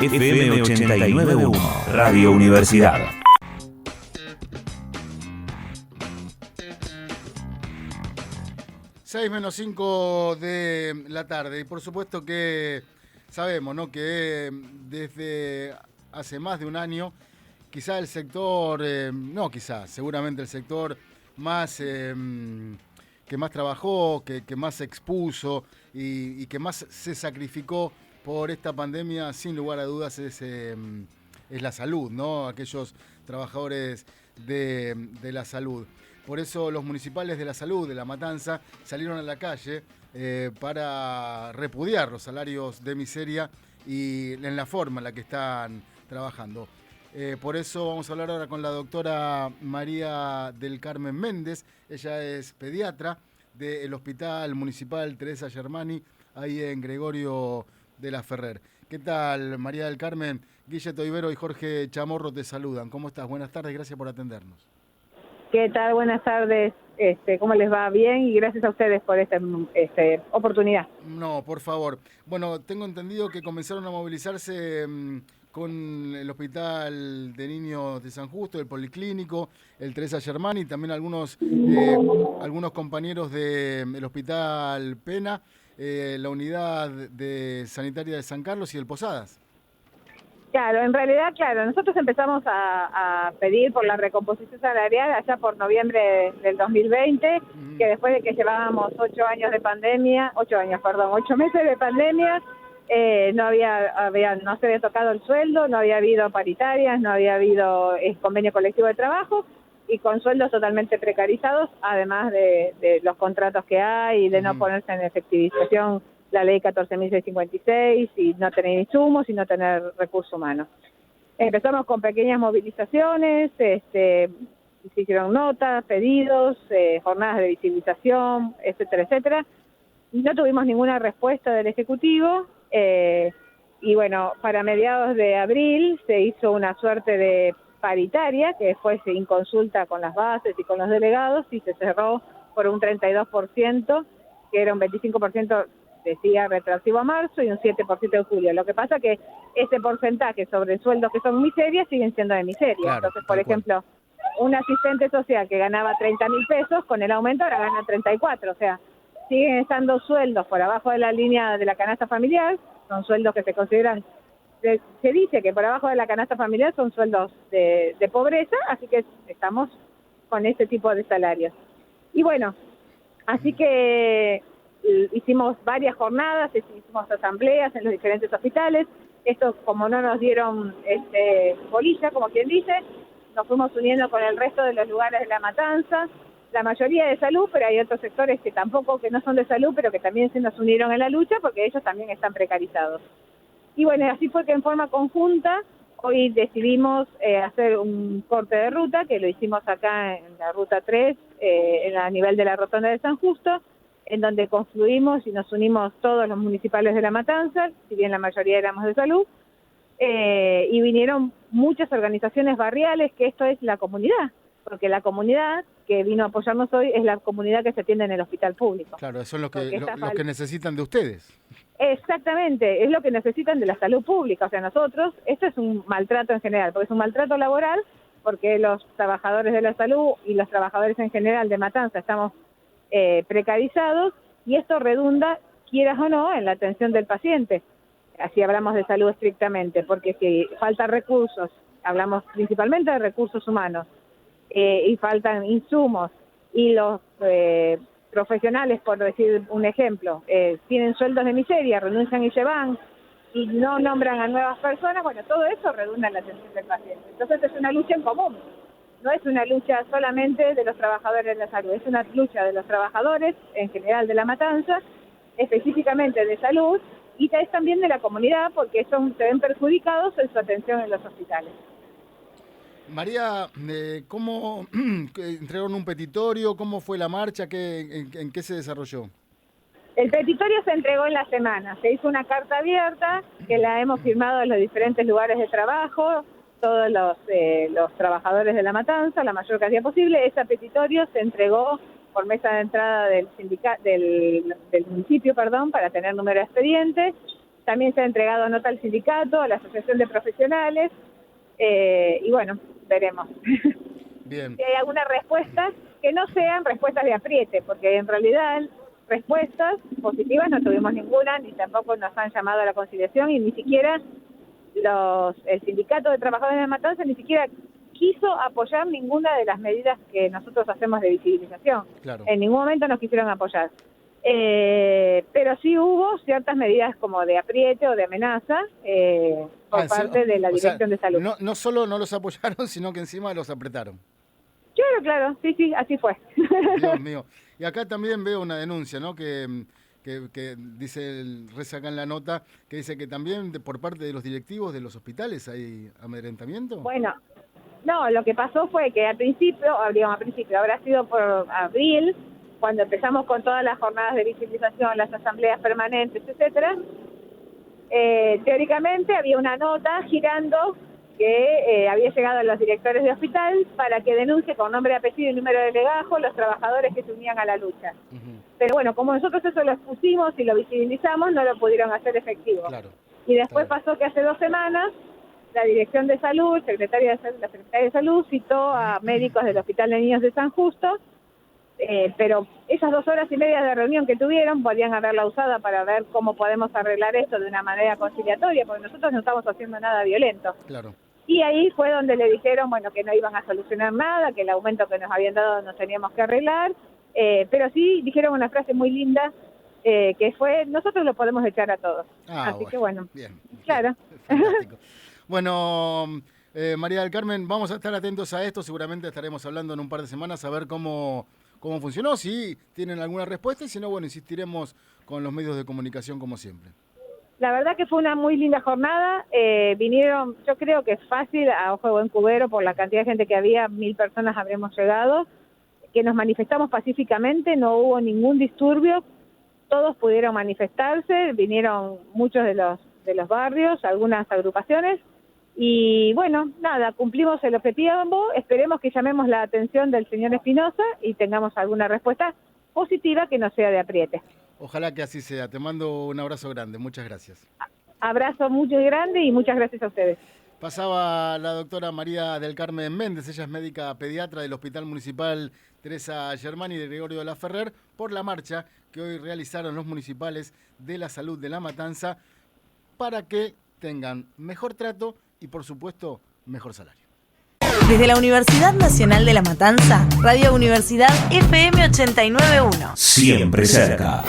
FM 89.1, Radio Universidad. Seis menos 5 de la tarde. Y por supuesto que sabemos, ¿no?, que desde hace más de un año, quizá el sector, seguramente el sector más que más trabajó, que más se expuso y que más se sacrificó por esta pandemia, sin lugar a dudas, es la salud, ¿no? Aquellos trabajadores de la salud. Por eso los municipales de la salud de La Matanza salieron a la calle para repudiar los salarios de miseria y en la forma en la que están trabajando. Por eso vamos a hablar ahora con la doctora María del Carmen Méndez. Ella es pediatra del Hospital Municipal Teresa Germani, ahí en Gregorio de la Ferrer. ¿Qué tal, María del Carmen? Guille Toivero y Jorge Chamorro te saludan. ¿Cómo estás? Buenas tardes, gracias por atendernos. ¿Qué tal? Buenas tardes. ¿Cómo les va? Bien, y gracias a ustedes por esta oportunidad. No, por favor. Bueno, tengo entendido que comenzaron a movilizarse con el Hospital de Niños de San Justo, el Policlínico, el Teresa Germani, y también algunos compañeros del Hospital Pena, la unidad sanitaria de San Carlos y el Posadas. Claro, en realidad, nosotros empezamos a pedir por la recomposición salarial allá por noviembre del 2020, que después de que llevábamos 8 meses de pandemia, no se había tocado el sueldo, no había habido paritarias, no había habido convenio colectivo de trabajo, y con sueldos totalmente precarizados, además de los contratos que hay y de no ponerse en efectivización la ley 14.656 y no tener insumos y no tener recursos humanos. Empezamos con pequeñas movilizaciones, se hicieron notas, pedidos, jornadas de visibilización, etcétera, etcétera. No tuvimos ninguna respuesta del Ejecutivo y bueno, para mediados de abril se hizo una suerte de paritaria que después se consulta con las bases y con los delegados y se cerró por un 32%, que era un 25% decía retroactivo a marzo y un 7% de julio. Lo que pasa es que ese porcentaje sobre sueldos que son miserias siguen siendo de miseria. Claro, entonces, por ejemplo, un asistente social que ganaba 30.000 pesos, con el aumento ahora gana 34. O sea, siguen estando sueldos por abajo de la línea de la canasta familiar, son sueldos que se consideran, se dice que por abajo de la canasta familiar son sueldos de pobreza, así que estamos con ese tipo de salarios. Y bueno, así que hicimos varias jornadas, hicimos asambleas en los diferentes hospitales. Esto, como no nos dieron bolilla, como quien dice, nos fuimos uniendo con el resto de los lugares de La Matanza, la mayoría de salud, pero hay otros sectores que no son de salud, pero que también se nos unieron en la lucha porque ellos también están precarizados. Y bueno, así fue que en forma conjunta hoy decidimos hacer un corte de ruta, que lo hicimos acá en la ruta 3, a nivel de la rotonda de San Justo, en donde confluimos y nos unimos todos los municipales de La Matanza, si bien la mayoría éramos de salud, y vinieron muchas organizaciones barriales, que esto es la comunidad, porque la comunidad que vino a apoyarnos hoy es la comunidad que se atiende en el hospital público. Claro, son los que necesitan de ustedes. Exactamente, es lo que necesitan de la salud pública. O sea, nosotros, esto es un maltrato en general, porque es un maltrato laboral, porque los trabajadores de la salud y los trabajadores en general de Matanza estamos precarizados, y esto redunda, quieras o no, en la atención del paciente. Así hablamos de salud estrictamente, porque si faltan recursos, hablamos principalmente de recursos humanos, y faltan insumos, y los profesionales, por decir un ejemplo, tienen sueldos de miseria, renuncian y se van, y no nombran a nuevas personas, bueno, todo eso redunda en la atención del paciente. Entonces es una lucha en común. No es una lucha solamente de los trabajadores de la salud, es una lucha de los trabajadores en general de La Matanza, específicamente de salud, y es también de la comunidad, porque se ven perjudicados en su atención en los hospitales. María, ¿cómo entregaron un petitorio? ¿Cómo fue la marcha? ¿En qué se desarrolló? El petitorio se entregó en la semana, se hizo una carta abierta que la hemos firmado en los diferentes lugares de trabajo, todos los trabajadores de La Matanza, la mayor cantidad posible. Ese petitorio se entregó por mesa de entrada del municipio, para tener número de expediente. También se ha entregado nota al sindicato, a la Asociación de Profesionales, y bueno, veremos. Bien. Si hay alguna respuesta, que no sean respuestas de apriete, porque en realidad respuestas positivas no tuvimos ninguna, ni tampoco nos han llamado a la conciliación, y ni siquiera el sindicato de trabajadores de La Matanza ni siquiera quiso apoyar ninguna de las medidas que nosotros hacemos de visibilización. Claro. En ningún momento nos quisieron apoyar. Pero sí hubo ciertas medidas como de apriete o de amenaza por parte de la Dirección de Salud. No solo no los apoyaron, sino que encima los apretaron. Claro, sí, así fue. Dios mío. Y acá también veo una denuncia, ¿no? Que dice, reza acá en la nota, que dice que también por parte de los directivos de los hospitales hay amedrentamiento. Bueno, no, lo que pasó fue que al principio, habrá sido por abril, cuando empezamos con todas las jornadas de visibilización, las asambleas permanentes, etcétera, teóricamente había una nota girando que había llegado a los directores de hospital para que denuncie con nombre, apellido y número de legajo los trabajadores que se unían a la lucha. Uh-huh. Pero bueno, como nosotros eso lo expusimos y lo visibilizamos, no lo pudieron hacer efectivo. Claro. Y después pasó que hace 2 semanas la Dirección de Salud, la Secretaría de Salud citó a médicos del Hospital de Niños de San Justo, pero esas 2 horas y media de reunión que tuvieron podrían haberla usada para ver cómo podemos arreglar esto de una manera conciliatoria, porque nosotros no estamos haciendo nada violento. Claro. Y ahí fue donde le dijeron, bueno, que no iban a solucionar nada, que el aumento que nos habían dado nos teníamos que arreglar, pero sí dijeron una frase muy linda, que fue, nosotros lo podemos echar a todos. Así que bueno, bien. Claro. Fantástico. Bueno, María del Carmen, vamos a estar atentos a esto, seguramente estaremos hablando en un par de semanas a ver cómo funcionó, si tienen alguna respuesta, y si no, bueno, insistiremos con los medios de comunicación como siempre. La verdad que fue una muy linda jornada, vinieron, yo creo que es fácil, a ojo de buen cubero, por la cantidad de gente que había, 1000 personas habremos llegado, que nos manifestamos pacíficamente, no hubo ningún disturbio, todos pudieron manifestarse, vinieron muchos de los barrios, algunas agrupaciones, y bueno, nada, cumplimos el objetivo, esperemos que llamemos la atención del señor Espinosa y tengamos alguna respuesta positiva que no sea de apriete. Ojalá que así sea. Te mando un abrazo grande. Muchas gracias. Abrazo mucho y grande y muchas gracias a ustedes. Pasaba la doctora María del Carmen Méndez. Ella es médica pediatra del Hospital Municipal Teresa Germán y de Gregorio de la Ferrer por la marcha que hoy realizaron los municipales de la salud de La Matanza para que tengan mejor trato y, por supuesto, mejor salario. Desde la Universidad Nacional de La Matanza, Radio Universidad FM 89.1. Siempre cerca.